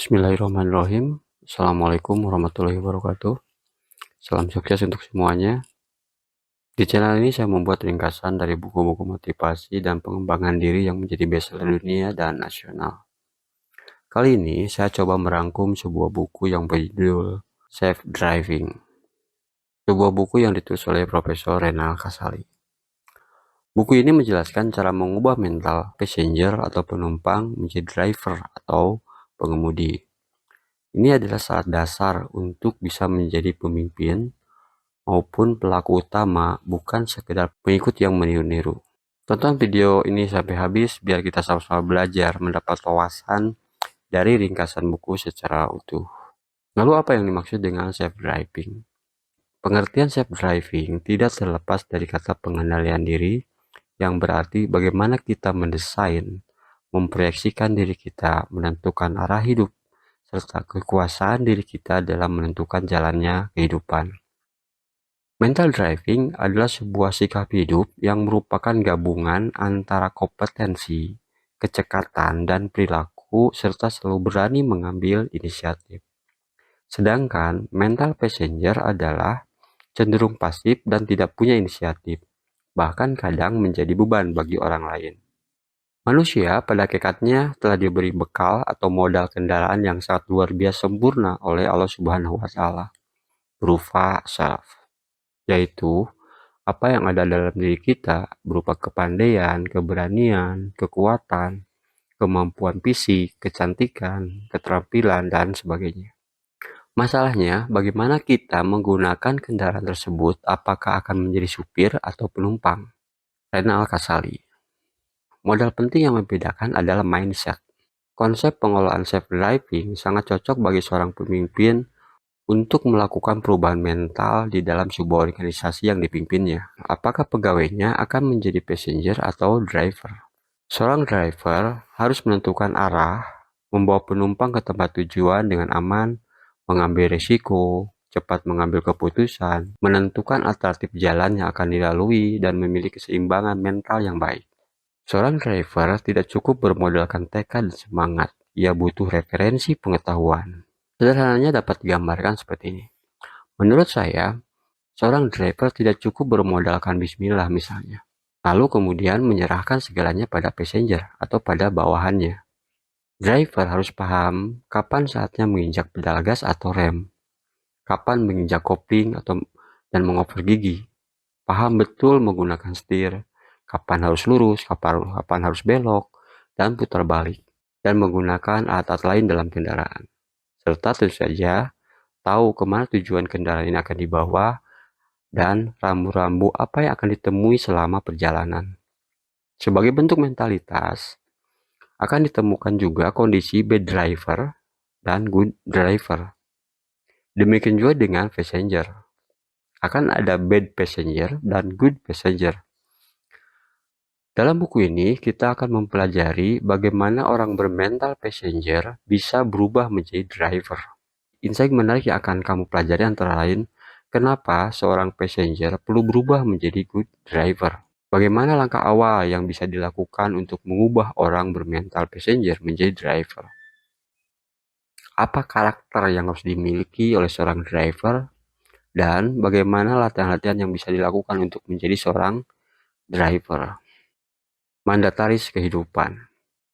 Bismillahirrahmanirrahim. Assalamualaikum warahmatullahi wabarakatuh. Salam sukses untuk semuanya. Di channel ini saya membuat ringkasan dari buku-buku motivasi dan pengembangan diri yang menjadi bestseller dunia dan nasional. Kali ini saya coba merangkum sebuah buku yang berjudul Safe Driving. Sebuah buku yang ditulis oleh Profesor Renal Kasali. Buku ini menjelaskan cara mengubah mental passenger atau penumpang menjadi driver atau pengemudi. Ini adalah syarat dasar untuk bisa menjadi pemimpin maupun pelaku utama, bukan sekedar pengikut yang meniru-niru. Tonton video ini sampai habis biar kita sama-sama belajar mendapat wawasan dari ringkasan buku secara utuh. Lalu apa yang dimaksud dengan safe driving? Pengertian safe driving tidak terlepas dari kata pengendalian diri, yang berarti bagaimana kita mendesain, memproyeksikan diri kita, menentukan arah hidup, serta kekuasaan diri kita dalam menentukan jalannya kehidupan. Mental driving adalah sebuah sikap hidup yang merupakan gabungan antara kompetensi, kecekatan, dan perilaku serta selalu berani mengambil inisiatif. Sedangkan mental passenger adalah cenderung pasif dan tidak punya inisiatif, bahkan kadang menjadi beban bagi orang lain. Manusia pada hakikatnya telah diberi bekal atau modal kendaraan yang sangat luar biasa sempurna oleh Allah Subhanahu wa Ta'ala, berupa self, yaitu apa yang ada dalam diri kita berupa kepandaian, keberanian, kekuatan, kemampuan fisik, kecantikan, keterampilan, dan sebagainya. Masalahnya, bagaimana kita menggunakan kendaraan tersebut, apakah akan menjadi supir atau penumpang? Renal Kasali. Modal penting yang membedakan adalah mindset. Konsep pengelolaan safe driving sangat cocok bagi seorang pemimpin untuk melakukan perubahan mental di dalam sebuah organisasi yang dipimpinnya. Apakah pegawainya akan menjadi passenger atau driver? Seorang driver harus menentukan arah, membawa penumpang ke tempat tujuan dengan aman, mengambil risiko, cepat mengambil keputusan, menentukan alternatif jalan yang akan dilalui, dan memiliki keseimbangan mental yang baik. Seorang driver tidak cukup bermodalkan tekad dan semangat, ia butuh referensi pengetahuan. Sederhananya dapat digambarkan seperti ini. Menurut saya, seorang driver tidak cukup bermodalkan bismillah misalnya, lalu kemudian menyerahkan segalanya pada passenger atau pada bawahannya. Driver harus paham kapan saatnya menginjak pedal gas atau rem, kapan menginjak kopling dan mengoper gigi, paham betul menggunakan setir, kapan harus lurus, kapan harus belok, dan putar balik, dan menggunakan alat-alat lain dalam kendaraan. Serta tentu saja tahu kemana tujuan kendaraan ini akan dibawa, dan rambu-rambu apa yang akan ditemui selama perjalanan. Sebagai bentuk mentalitas, akan ditemukan juga kondisi bad driver dan good driver. Demikian juga dengan passenger. Akan ada bad passenger dan good passenger. Dalam buku ini, kita akan mempelajari bagaimana orang bermental passenger bisa berubah menjadi driver. Insight menarik yang akan kamu pelajari antara lain, kenapa seorang passenger perlu berubah menjadi good driver. Bagaimana langkah awal yang bisa dilakukan untuk mengubah orang bermental passenger menjadi driver. Apa karakter yang harus dimiliki oleh seorang driver, dan bagaimana latihan-latihan yang bisa dilakukan untuk menjadi seorang driver. Mandataris kehidupan.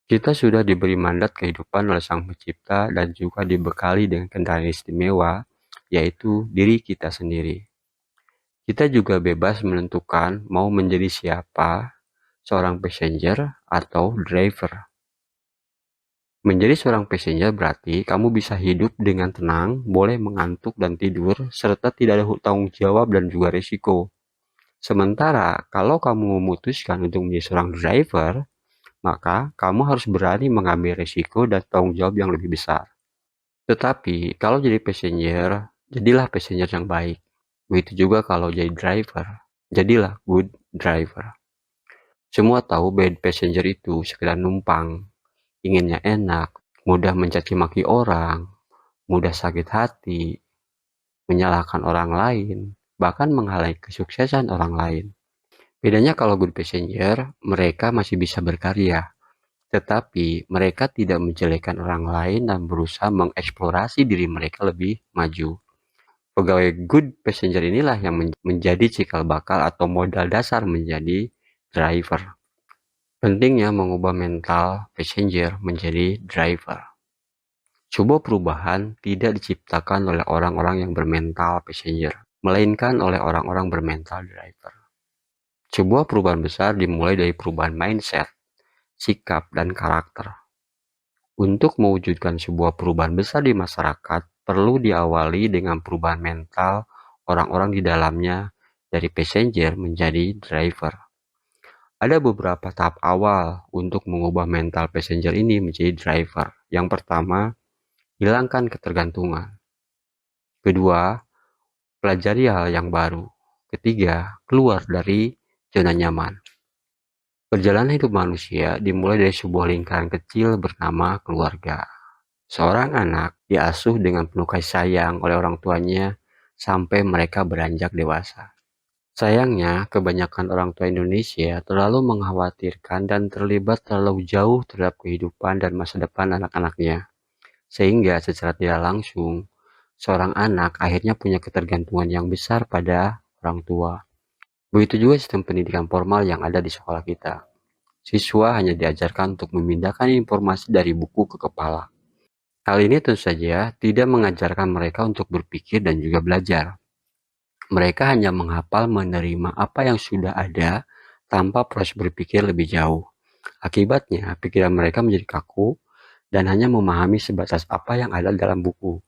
Kita sudah diberi mandat kehidupan oleh Sang Pencipta dan juga dibekali dengan kendaraan istimewa, yaitu diri kita sendiri. Kita juga bebas menentukan mau menjadi siapa, seorang passenger atau driver. Menjadi seorang passenger berarti kamu bisa hidup dengan tenang, boleh mengantuk dan tidur, serta tidak ada tanggung jawab dan juga risiko. Sementara kalau kamu memutuskan untuk menjadi seorang driver, maka kamu harus berani mengambil risiko dan tanggung jawab yang lebih besar. Tetapi kalau jadi passenger, jadilah passenger yang baik. Begitu juga kalau jadi driver, jadilah good driver. Semua tahu bad passenger itu sekedar numpang, inginnya enak, mudah mencaci maki orang, mudah sakit hati, menyalahkan orang lain, bahkan menghalangi kesuksesan orang lain. Bedanya kalau good passenger, mereka masih bisa berkarya, Tetapi mereka tidak menjelekkan orang lain dan berusaha mengeksplorasi diri mereka lebih maju. Pegawai good passenger inilah yang menjadi cikal bakal atau modal dasar menjadi driver. Pentingnya mengubah mental passenger menjadi driver. Sebuah perubahan tidak diciptakan oleh orang-orang yang bermental passenger, melainkan oleh orang-orang bermental driver. Sebuah perubahan besar dimulai dari perubahan mindset, sikap, dan karakter. Untuk mewujudkan sebuah perubahan besar di masyarakat, perlu diawali dengan perubahan mental orang-orang di dalamnya dari passenger menjadi driver. Ada beberapa tahap awal untuk mengubah mental passenger ini menjadi driver. Yang pertama, hilangkan ketergantungan. Kedua, pelajari hal yang baru. Ketiga, keluar dari zona nyaman. Perjalanan hidup manusia dimulai dari sebuah lingkaran kecil bernama keluarga. Seorang anak diasuh dengan penuh kasih sayang oleh orang tuanya sampai mereka beranjak dewasa. Sayangnya, kebanyakan orang tua Indonesia terlalu mengkhawatirkan dan terlibat terlalu jauh terhadap kehidupan dan masa depan anak-anaknya. Sehingga secara tidak langsung, seorang anak akhirnya punya ketergantungan yang besar pada orang tua. Begitu juga sistem pendidikan formal yang ada di sekolah kita. Siswa hanya diajarkan untuk memindahkan informasi dari buku ke kepala. Hal ini tentu saja tidak mengajarkan mereka untuk berpikir dan juga belajar. Mereka hanya menghafal menerima apa yang sudah ada tanpa proses berpikir lebih jauh. Akibatnya, pikiran mereka menjadi kaku dan hanya memahami sebatas apa yang ada dalam buku.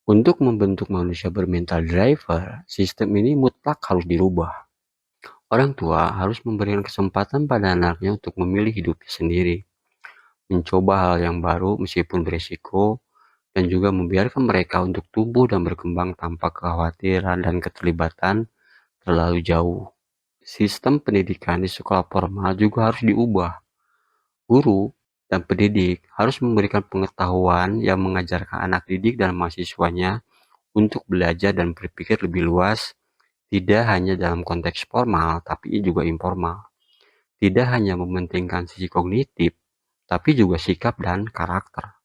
Untuk membentuk manusia bermental driver, sistem ini mutlak harus dirubah. Orang tua harus memberikan kesempatan pada anaknya untuk memilih hidupnya sendiri, mencoba hal yang baru meskipun berisiko, dan juga membiarkan mereka untuk tumbuh dan berkembang tanpa kekhawatiran dan keterlibatan terlalu jauh. Sistem pendidikan di sekolah formal juga harus diubah. Guru dan pendidik harus memberikan pengetahuan yang mengajarkan anak didik dan mahasiswanya untuk belajar dan berpikir lebih luas, tidak hanya dalam konteks formal tapi juga informal. Tidak hanya mementingkan sisi kognitif, tapi juga sikap dan karakter.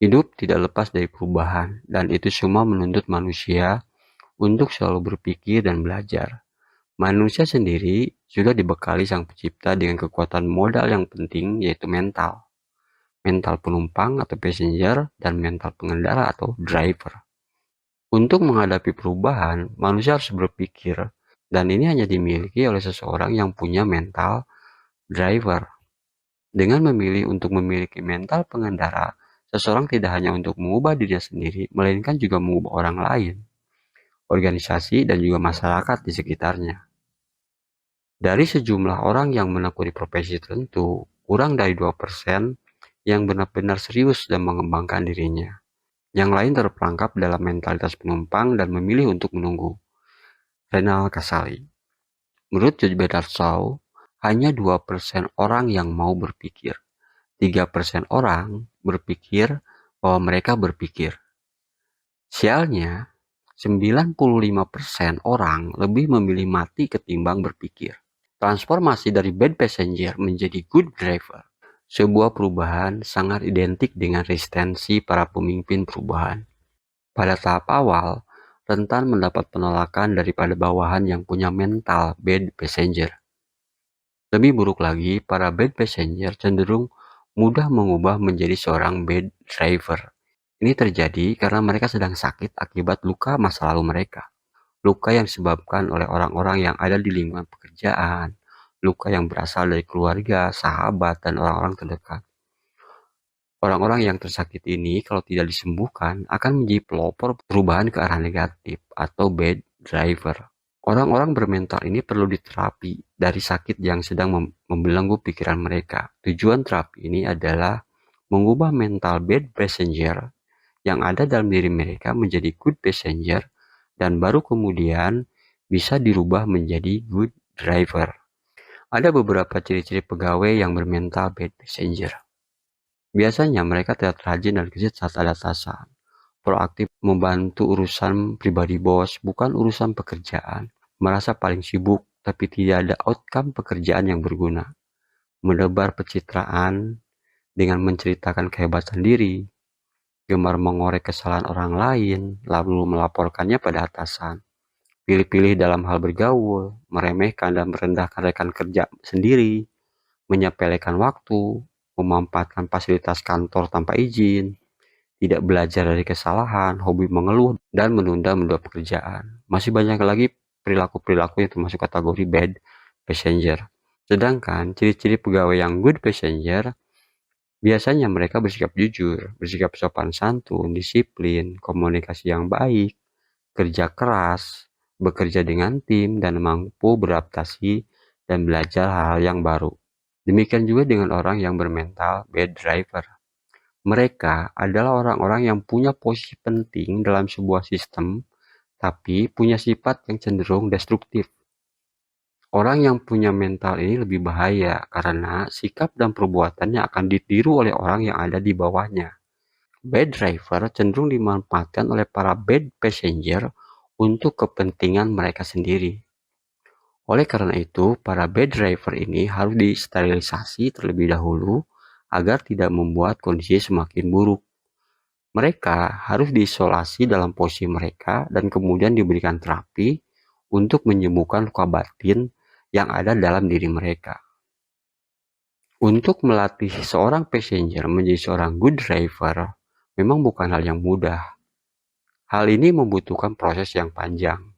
Hidup tidak lepas dari perubahan, dan itu semua menuntut manusia untuk selalu berpikir dan belajar. Manusia sendiri sudah dibekali Sang Pencipta dengan kekuatan modal yang penting, yaitu mental. Mental penumpang atau passenger, dan mental pengendara atau driver. Untuk menghadapi perubahan, manusia harus berpikir, dan ini hanya dimiliki oleh seseorang yang punya mental driver. Dengan memilih untuk memiliki mental pengendara, seseorang tidak hanya untuk mengubah dirinya sendiri, melainkan juga mengubah orang lain, organisasi, dan juga masyarakat di sekitarnya. Dari sejumlah orang yang menekuni profesi tertentu, kurang dari 2% yang benar-benar serius dan mengembangkan dirinya. Yang lain terperangkap dalam mentalitas penumpang dan memilih untuk menunggu. Renal Kasali. Menurut Gilbert Shaw, hanya 2% orang yang mau berpikir. 3% orang berpikir bahwa mereka berpikir. Sialnya, 95% orang lebih memilih mati ketimbang berpikir. Transformasi dari bad passenger menjadi good driver. Sebuah perubahan sangat identik dengan resistensi para pemimpin perubahan. Pada tahap awal, rentan mendapat penolakan daripada bawahan yang punya mental bad passenger. Lebih buruk lagi, para bad passenger cenderung mudah mengubah menjadi seorang bad driver. Ini terjadi karena mereka sedang sakit akibat luka masa lalu mereka. Luka yang disebabkan oleh orang-orang yang ada di lingkungan pekerjaan, luka yang berasal dari keluarga, sahabat, dan orang-orang terdekat. Orang-orang yang tersakit ini kalau tidak disembuhkan akan menjadi pelopor perubahan ke arah negatif atau bad driver. Orang-orang bermental ini perlu diterapi dari sakit yang sedang membelenggu pikiran mereka. Tujuan terapi ini adalah mengubah mental bad passenger yang ada dalam diri mereka menjadi good passenger, dan baru kemudian bisa dirubah menjadi good driver. Ada beberapa ciri-ciri pegawai yang bermental bad passenger. Biasanya mereka tidak rajin dan gesit saat ada atasan. Proaktif membantu urusan pribadi bos, bukan urusan pekerjaan. Merasa paling sibuk, tapi tidak ada outcome pekerjaan yang berguna. menebar pencitraan dengan menceritakan kehebatan diri, gemar mengorek kesalahan orang lain, lalu melaporkannya pada atasan, pilih-pilih dalam hal bergaul, meremehkan dan merendahkan rekan kerja sendiri, menyepelekan waktu, memanfaatkan fasilitas kantor tanpa izin, tidak belajar dari kesalahan, hobi mengeluh, dan menunda-menunda pekerjaan. Masih banyak lagi perilaku-perilaku yang termasuk kategori bad passenger. Sedangkan ciri-ciri pegawai yang good passenger, biasanya mereka bersikap jujur, bersikap sopan santun, disiplin, komunikasi yang baik, kerja keras, bekerja dengan tim, dan mampu beradaptasi dan belajar hal-hal yang baru. Demikian juga dengan orang yang bermental bad driver. Mereka adalah orang-orang yang punya posisi penting dalam sebuah sistem, tapi punya sifat yang cenderung destruktif. Orang yang punya mental ini lebih bahaya karena sikap dan perbuatannya akan ditiru oleh orang yang ada di bawahnya. Bad driver cenderung dimanfaatkan oleh para bad passenger untuk kepentingan mereka sendiri. Oleh karena itu, para bad driver ini harus disterilisasi terlebih dahulu agar tidak membuat kondisi semakin buruk. Mereka harus diisolasi dalam posisi mereka dan kemudian diberikan terapi untuk menyembuhkan luka batin yang ada dalam diri mereka. Untuk melatih seorang passenger menjadi seorang good driver memang bukan hal yang mudah. Hal ini membutuhkan proses yang panjang.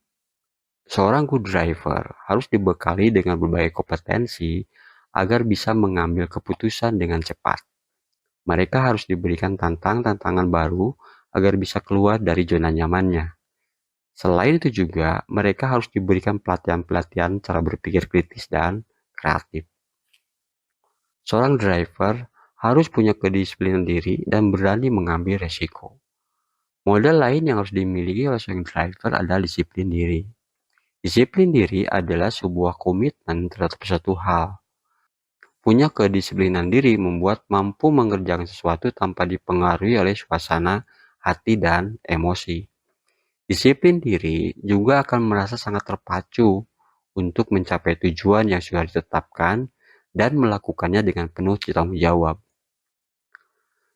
Seorang good driver harus dibekali dengan berbagai kompetensi agar bisa mengambil keputusan dengan cepat. Mereka harus diberikan tantangan baru agar bisa keluar dari zona nyamannya. Selain itu juga, mereka harus diberikan pelatihan-pelatihan cara berpikir kritis dan kreatif. Seorang driver harus punya kedisiplinan diri dan berani mengambil resiko. Modal lain yang harus dimiliki oleh seorang driver adalah disiplin diri. Disiplin diri adalah sebuah komitmen terhadap suatu hal. Punya kedisiplinan diri membuat mampu mengerjakan sesuatu tanpa dipengaruhi oleh suasana, hati, dan emosi. Disiplin diri juga akan merasa sangat terpacu untuk mencapai tujuan yang sudah ditetapkan dan melakukannya dengan penuh tanggung jawab.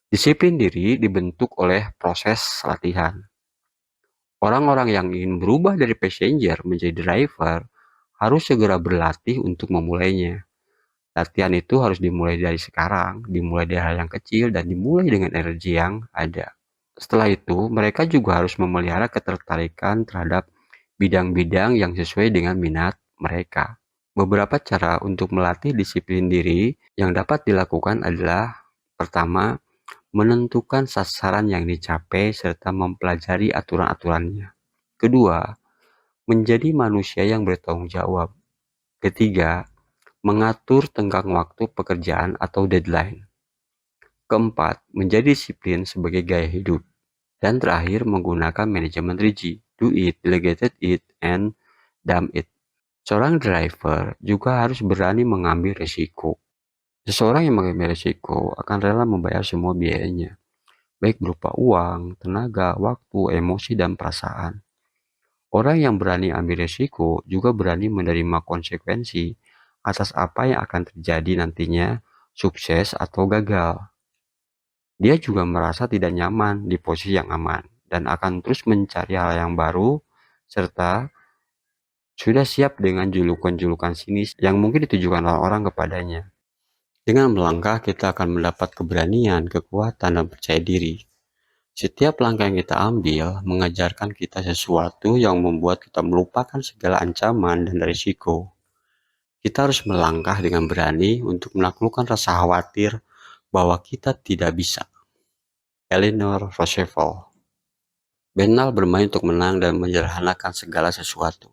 Disiplin diri dibentuk oleh proses latihan. Orang-orang yang ingin berubah dari passenger menjadi driver harus segera berlatih untuk memulainya. Latihan itu harus dimulai dari sekarang, dimulai dari hal yang kecil, dan dimulai dengan energi yang ada. Setelah itu, mereka juga harus memelihara ketertarikan terhadap bidang-bidang yang sesuai dengan minat mereka. Beberapa cara untuk melatih disiplin diri yang dapat dilakukan adalah: pertama, menentukan sasaran yang dicapai serta mempelajari aturan-aturannya. Kedua, menjadi manusia yang bertanggung jawab. Ketiga, mengatur tenggang waktu pekerjaan atau deadline. Keempat, menjadi disiplin sebagai gaya hidup. Dan terakhir, menggunakan manajemen rigid, do it, delegated it, and dump it. Seorang driver juga harus berani mengambil resiko. Seseorang yang mengambil resiko akan rela membayar semua biayanya, baik berupa uang, tenaga, waktu, emosi, dan perasaan. Orang yang berani ambil resiko juga berani menerima konsekuensi atas apa yang akan terjadi nantinya, sukses atau gagal. Dia juga merasa tidak nyaman di posisi yang aman dan akan terus mencari hal yang baru serta sudah siap dengan julukan-julukan sinis yang mungkin ditujukan orang-orang kepadanya. Dengan melangkah, kita akan mendapat keberanian, kekuatan, dan percaya diri. Setiap langkah yang kita ambil mengajarkan kita sesuatu yang membuat kita melupakan segala ancaman dan risiko. Kita harus melangkah dengan berani untuk menaklukkan rasa khawatir bahwa kita tidak bisa. Eleanor Roosevelt. Mental bermain untuk menang dan menyederhanakan segala sesuatu.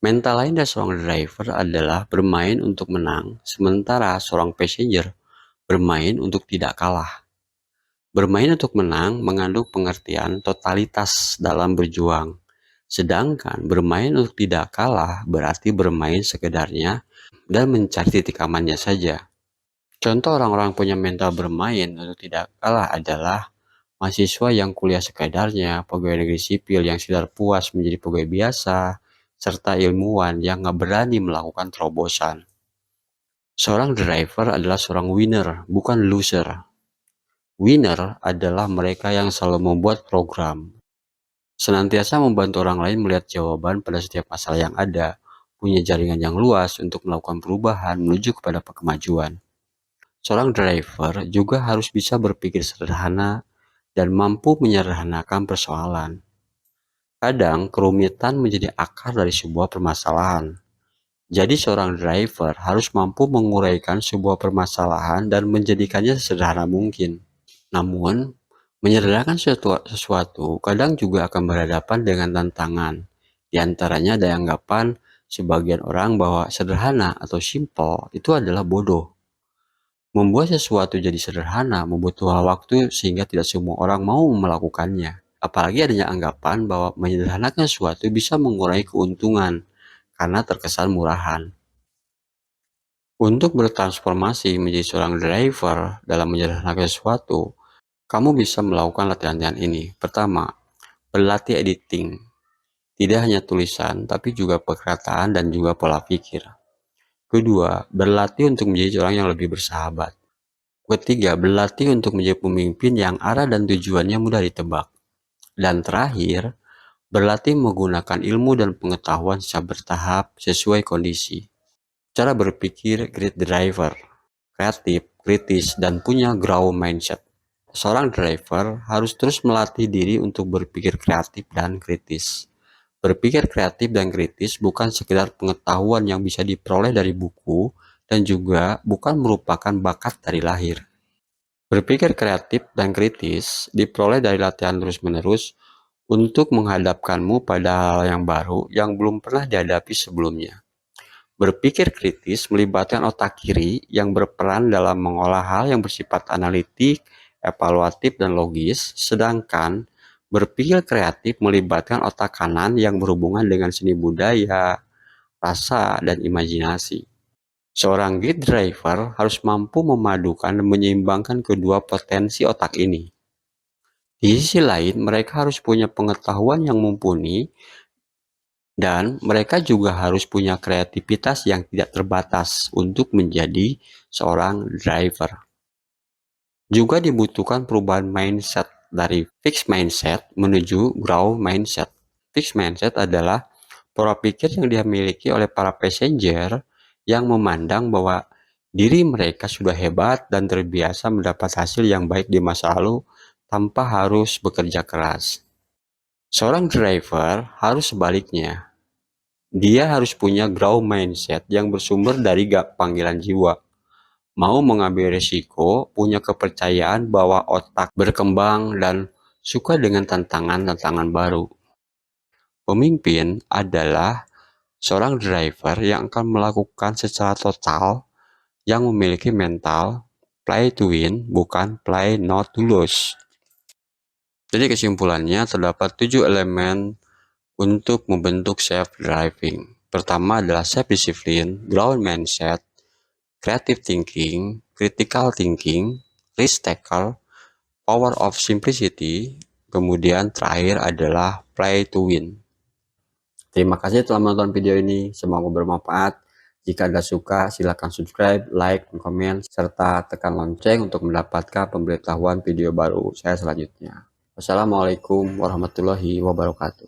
Mental lain dari seorang driver adalah bermain untuk menang, sementara seorang passenger bermain untuk tidak kalah. Bermain untuk menang mengandung pengertian totalitas dalam berjuang, sedangkan bermain untuk tidak kalah berarti bermain sekedarnya dan mencari titik amannya saja. Contoh orang-orang punya mental bermain untuk tidak kalah adalah mahasiswa yang kuliah sekedarnya, pegawai negeri sipil yang sudah puas menjadi pegawai biasa, serta ilmuwan yang nggak berani melakukan terobosan. Seorang driver adalah seorang winner, bukan loser. Winner adalah mereka yang selalu membuat program, senantiasa membantu orang lain melihat jawaban pada setiap masalah yang ada, punya jaringan yang luas untuk melakukan perubahan menuju kepada kemajuan. Seorang driver juga harus bisa berpikir sederhana dan mampu menyederhanakan persoalan. Kadang kerumitan menjadi akar dari sebuah permasalahan. Jadi seorang driver harus mampu menguraikan sebuah permasalahan dan menjadikannya sesederhana mungkin. Namun, menyederhanakan sesuatu kadang juga akan berhadapan dengan tantangan. Di antaranya ada anggapan sebagian orang bahwa sederhana atau simple itu adalah bodoh. Membuat sesuatu jadi sederhana membutuhkan waktu sehingga tidak semua orang mau melakukannya. Apalagi adanya anggapan bahwa menyederhanakan sesuatu bisa mengurangi keuntungan karena terkesan murahan. Untuk bertransformasi menjadi seorang driver dalam menyederhanakan sesuatu, kamu bisa melakukan latihan ini. Pertama, berlatih editing. Tidak hanya tulisan, tapi juga perkataan dan juga pola pikir. Kedua, berlatih untuk menjadi orang yang lebih bersahabat. Ketiga, berlatih untuk menjadi pemimpin yang arah dan tujuannya mudah ditebak. Dan terakhir, berlatih menggunakan ilmu dan pengetahuan secara bertahap sesuai kondisi. Cara berpikir great driver, kreatif, kritis, dan punya growth mindset. Seorang driver harus terus melatih diri untuk berpikir kreatif dan kritis. Berpikir kreatif dan kritis bukan sekedar pengetahuan yang bisa diperoleh dari buku dan juga bukan merupakan bakat dari lahir. Berpikir kreatif dan kritis diperoleh dari latihan terus-menerus untuk menghadapkanmu pada hal yang baru yang belum pernah dihadapi sebelumnya. Berpikir kritis melibatkan otak kiri yang berperan dalam mengolah hal yang bersifat analitik, evaluatif, dan logis, sedangkan berpikir kreatif melibatkan otak kanan yang berhubungan dengan seni budaya, rasa, dan imajinasi. Seorang grid driver harus mampu memadukan dan menyeimbangkan kedua potensi otak ini. Di sisi lain, mereka harus punya pengetahuan yang mumpuni dan mereka juga harus punya kreativitas yang tidak terbatas untuk menjadi seorang driver. Juga dibutuhkan perubahan mindset dari fixed mindset menuju growth mindset. Fixed mindset adalah pola pikir yang dimiliki oleh para passenger yang memandang bahwa diri mereka sudah hebat dan terbiasa mendapat hasil yang baik di masa lalu tanpa harus bekerja keras. Seorang driver harus sebaliknya. Dia harus punya growth mindset yang bersumber dari panggilan jiwa. Mau mengambil risiko, punya kepercayaan bahwa otak berkembang dan suka dengan tantangan-tantangan baru. Pemimpin adalah seorang driver yang akan melakukan secara total yang memiliki mental play to win, bukan play not to lose. Jadi kesimpulannya terdapat 7 elemen untuk membentuk self-driving. Pertama adalah self-discipline, growth mindset, creative thinking, critical thinking, risk taker, power of simplicity, kemudian terakhir adalah play to win. Terima kasih telah menonton video ini, semoga bermanfaat. Jika Anda suka, silakan subscribe, like, dan komen, serta tekan lonceng untuk mendapatkan pemberitahuan video baru saya selanjutnya. Wassalamualaikum warahmatullahi wabarakatuh.